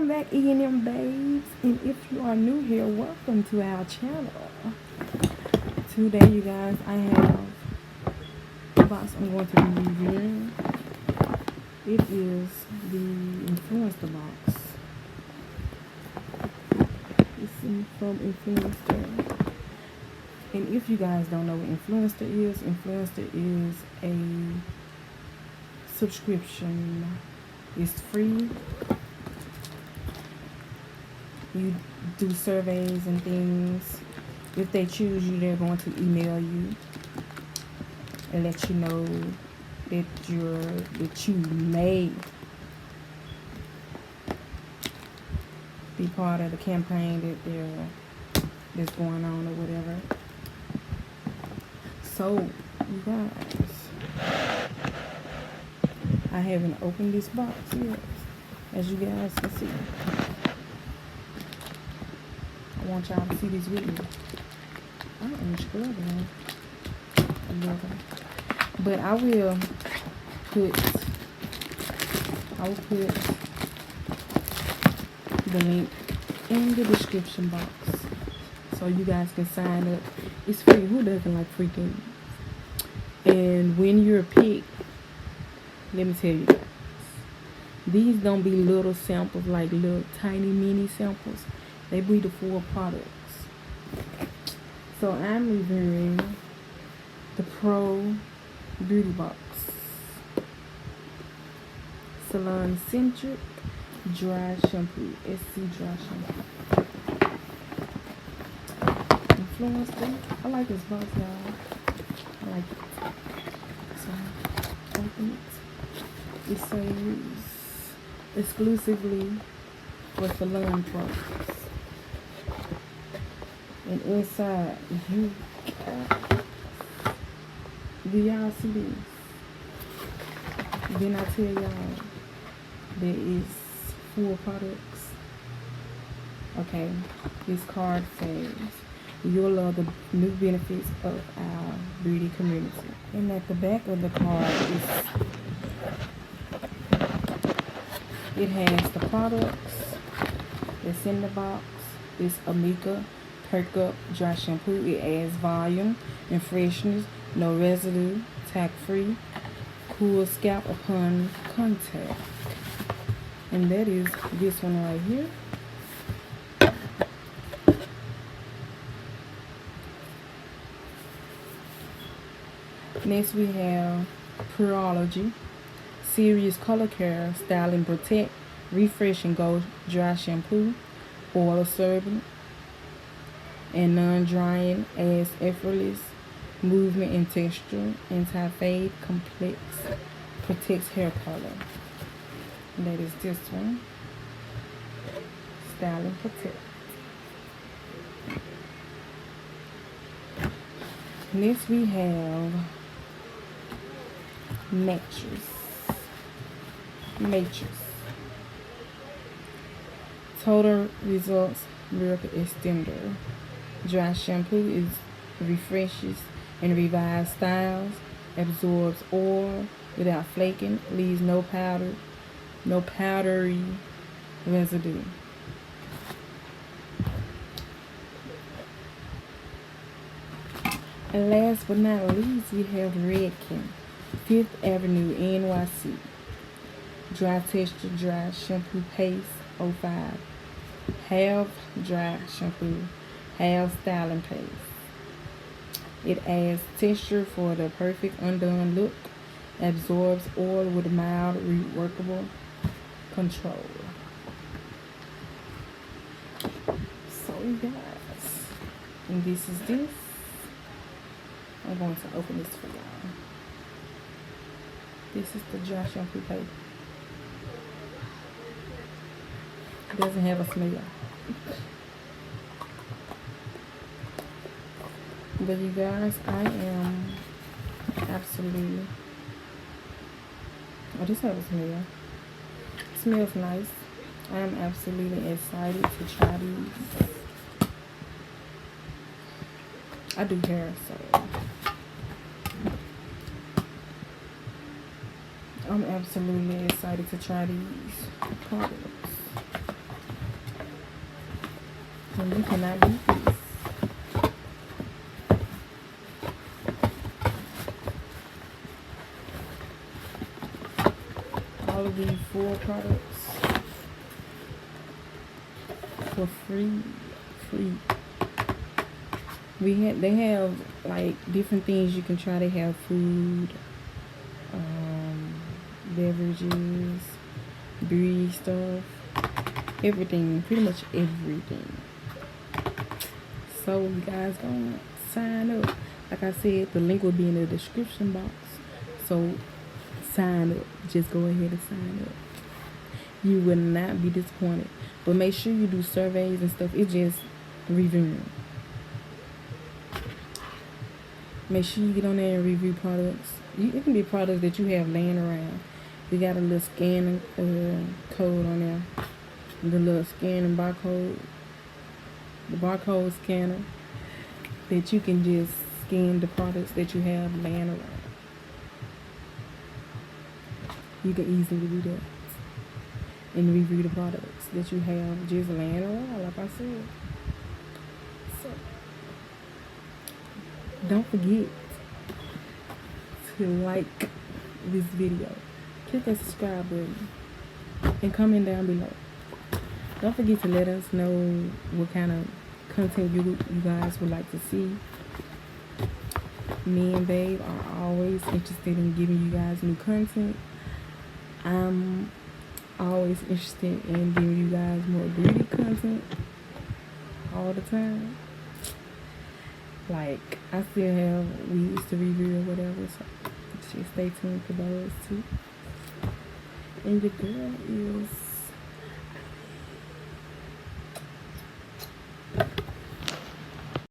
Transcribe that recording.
Welcome back, E&M babes, and if you are new here, welcome to our channel. Today, you guys, I have a box I'm going to be reviewing. It is the Influenster box. It's from Influenster. And if you guys don't know what Influencer is a subscription. It's free. You do surveys and things. If they choose you, they're going to email you and let you know that you may be part of the campaign that's going on or whatever. So, you guys, I haven't opened this box yet, as you guys can see. I want y'all to see this with me. I don't know which color they are. But I will put the link in the description box so you guys can sign up. It's free. Who doesn't like free things? And when you're picked, let me tell you guys, these don't be little samples, like little tiny mini samples. They be the full products. So I'm reviewing the Pro Beauty Box. Salon Centric Dry Shampoo. SC Dry Shampoo. Influencer. I like this box, y'all. I like it. So, open it. It says exclusively for Salon products. And inside, do y'all see this? Then I tell y'all there is 4 products. Okay, this card says you'll love the new benefits of our beauty community. And at the back of the card it has the products that's in the box. It's Amika Perk Up Dry Shampoo. It adds volume and freshness, no residue, tack free, cool scalp upon contact. And that is this one right here. Next we have Purology Serious Color Care Styling Protect Refresh and Go Dry Shampoo, oil absorbent and non-drying, adds effortless movement and texture, anti-fade, complex, protects hair color. And that is this one, Styling Protect. Next we have Matrix Total Results Miracle Extender Dry Shampoo. Is refreshes and revives styles, absorbs oil without flaking, leaves no powdery residue. And last but not least, we have Redken 5th Avenue NYC Dry Texture Dry Shampoo Paste 05. Half dry shampoo, half styling paste. It adds texture for the perfect undone look, absorbs oil with mild reworkable control. So you guys, and this is this. I'm going to open this for y'all. This is the dry shampoo paste. It doesn't have a smell. But you guys, I am absolutely... Oh, this has a smell. It smells nice. I am absolutely excited to try these. I do hair, so I'm absolutely excited to try these products. You cannot beat this. All of these 4 products for free. They have like different things you can try. They have food, beverages, beauty stuff, everything, pretty much everything. So you guys gonna sign up. Like I said, the link will be in the description box. So sign up. Just go ahead and sign up. You will not be disappointed. But make sure you do surveys and stuff. It's just reviewing. Make sure you get on there and review products. It can be products that you have laying around. You got a little scanning code on there. The little scanning barcode. The barcode scanner. That you can just scan the products that you have laying around. You can easily do that. And review the products that you have just laying around, like I said. So, don't forget to like this video. Click that subscribe button and comment down below. Don't forget to let us know what kind of content you guys would like to see. Me and Babe are always interested in giving you guys new content. I'm always interested in giving you guys more beauty content all the time. Like, I still have weeds to review or whatever, so just stay tuned for those too. And your girl is